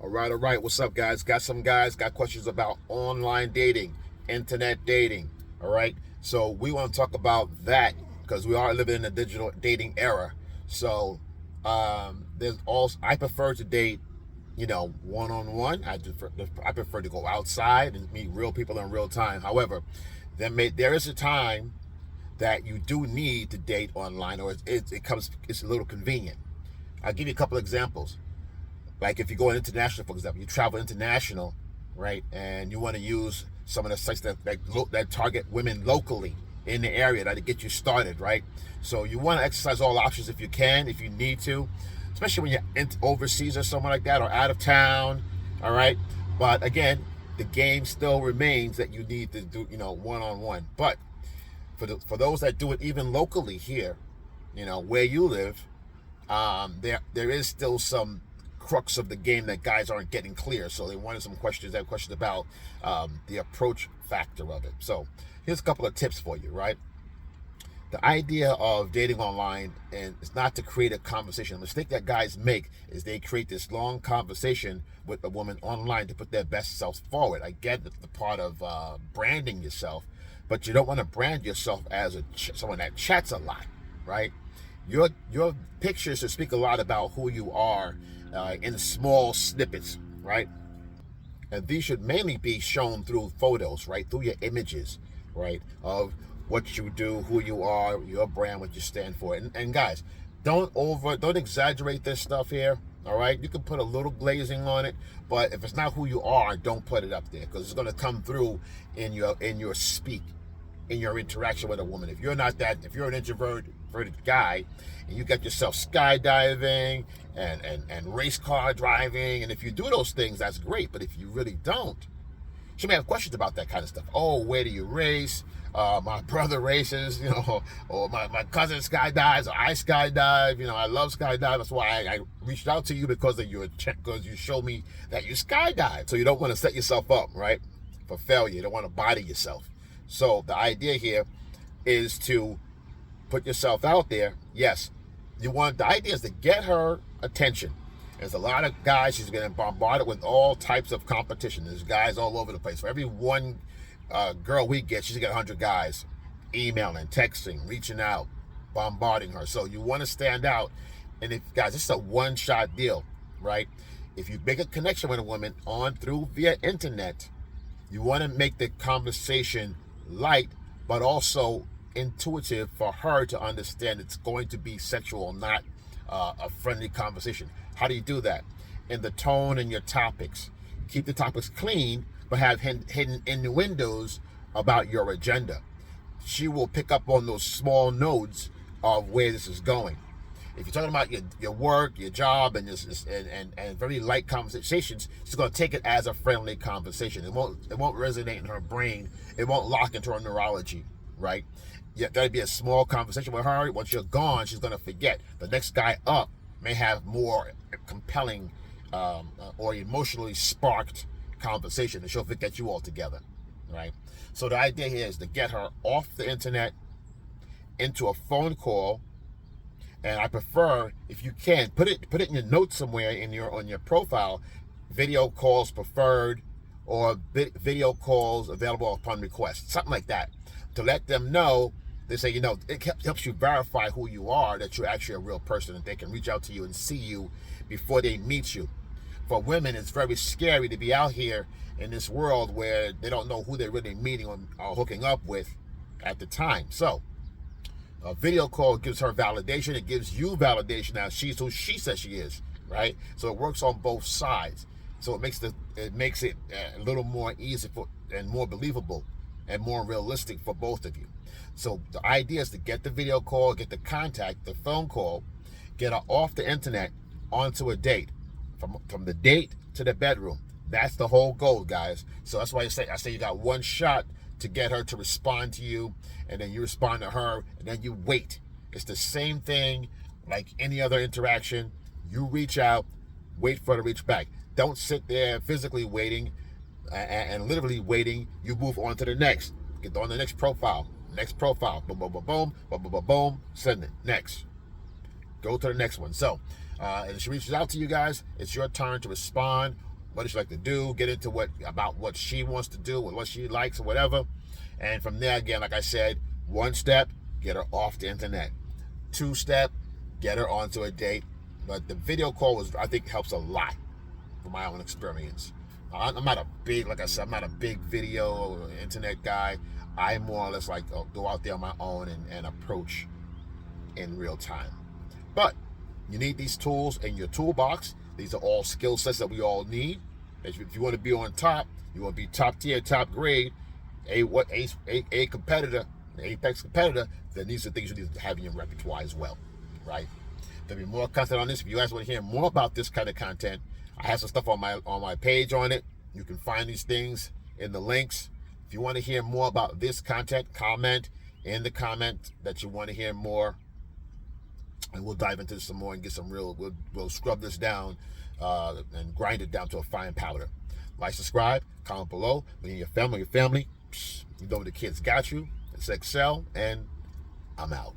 All right. What's up, guys? Got questions about online dating, internet dating. All right. So we want to talk about that because we are living in a digital dating era. So there's also I prefer to date, one on one. I prefer to go outside and meet real people in real time. However, there is a time that you do need to date online, or it's a little convenient. I'll give you a couple examples. Like if you go international, for example, you travel international, right, and you want to use some of the sites that target women locally in the area that get you started, right? So you want to exercise all options if you can, if you need to, especially when you're overseas or somewhere like that, or out of town, all right? But again, the game still remains that you need to do, one-on-one. But for those that do it even locally here, where you live, there is still some crux of the game that guys aren't getting clear. So they wanted some questions. They have questions about the approach factor of it. So here's a couple of tips for you, right? The idea of dating online is not to create a conversation. The mistake that guys make is they create this long conversation with a woman online to put their best selves forward. I get the part of branding yourself, but you don't want to brand yourself as someone that chats a lot, right? Your pictures should speak a lot about who you are in small snippets, right? And these should mainly be shown through photos, right? Through your images, right? Of what you do, who you are, your brand, what you stand for. And guys, don't exaggerate this stuff here, all right? You can put a little glazing on it, but if it's not who you are, don't put it up there, because it's going to come through in your speak, in your interaction with a woman. If you're an introverted guy and you got yourself skydiving and race car driving, and if you do those things, that's great. But if you really don't, she may have questions about that kind of stuff. Oh, where do you race? My brother races, or my cousin skydives, or I skydive. I love skydive. That's why I reached out to you, because you showed me that you skydive. So you don't want to set yourself up, right, for failure. You don't want to body yourself. So the idea here is to put yourself out there. Yes, the idea is to get her attention. There's a lot of guys. She's getting bombarded with all types of competition. There's guys all over the place. For every one girl we get, she's got 100 guys emailing, texting, reaching out, bombarding her. So you want to stand out. And guys, this is a one-shot deal, right? If you make a connection with a woman via internet, you want to make the conversation light, but also intuitive for her to understand it's going to be sexual, not a friendly conversation. How do you do that? In the tone and your topics. Keep the topics clean, but have hidden innuendos about your agenda. She will pick up on those small nodes of where this is going. If you're talking about your work, your job, and very light conversations, she's going to take it as a friendly conversation. It won't resonate in her brain. It won't lock into her neurology, right? Yeah, that'd be a small conversation with her. Once you're gone, she's going to forget. The next guy up may have more compelling or emotionally sparked conversation, and she'll forget you altogether, right? So the idea here is to get her off the internet into a phone call. And I prefer, if you can, put it in your notes somewhere on your profile, video calls preferred, or video calls available upon request, something like that, to let them know. They say, it helps you verify who you are, that you're actually a real person, and they can reach out to you and see you before they meet you. For women, it's very scary to be out here in this world where they don't know who they're really meeting or hooking up with at the time. So a video call gives her validation. It gives you validation. Now she's who she says she is, right? So it works on both sides. So it makes it a little more easy and more believable and more realistic for both of you. So the idea is to get the video call, get the contact, the phone call, get her off the internet onto a date, from the date to the bedroom. That's the whole goal, guys. So that's why I say you got one shot to get her to respond to you, and then you respond to her, and then you wait. It's the same thing like any other interaction. You reach out, wait for her to reach back. Don't sit there physically waiting and literally waiting. You move on to the next. Get on the next profile. Boom, boom, boom, boom, boom, boom, boom, boom. Send it. Next. Go to the next one. So, and if she reaches out to you guys, it's your turn to respond what does she like to do, get into what she wants to do, what she likes or whatever. And from there, again, like I said, 1 step, get her off the internet. 2 step, get her onto a date. But the video call I think helps a lot from my own experience. I'm not a big, like I said, I'm not a big video or internet guy. I more or less like go out there on my own and approach in real time. But you need these tools in your toolbox. These are all skill sets that we all need. If you want to be on top, you want to be top tier, top grade, a competitor, an apex competitor, then these are things you need to have in your repertoire as well, right? There'll be more content on this. If you guys want to hear more about this kind of content, I have some stuff on my page on it. You can find these things in the links. If you want to hear more about this content, comment in the comment that you want to hear more, and we'll dive into this some more and get some real. We'll scrub this down and grind it down to a fine powder. Like, subscribe, comment below. When you're your family, you know the kids got you. It's Excel, and I'm out.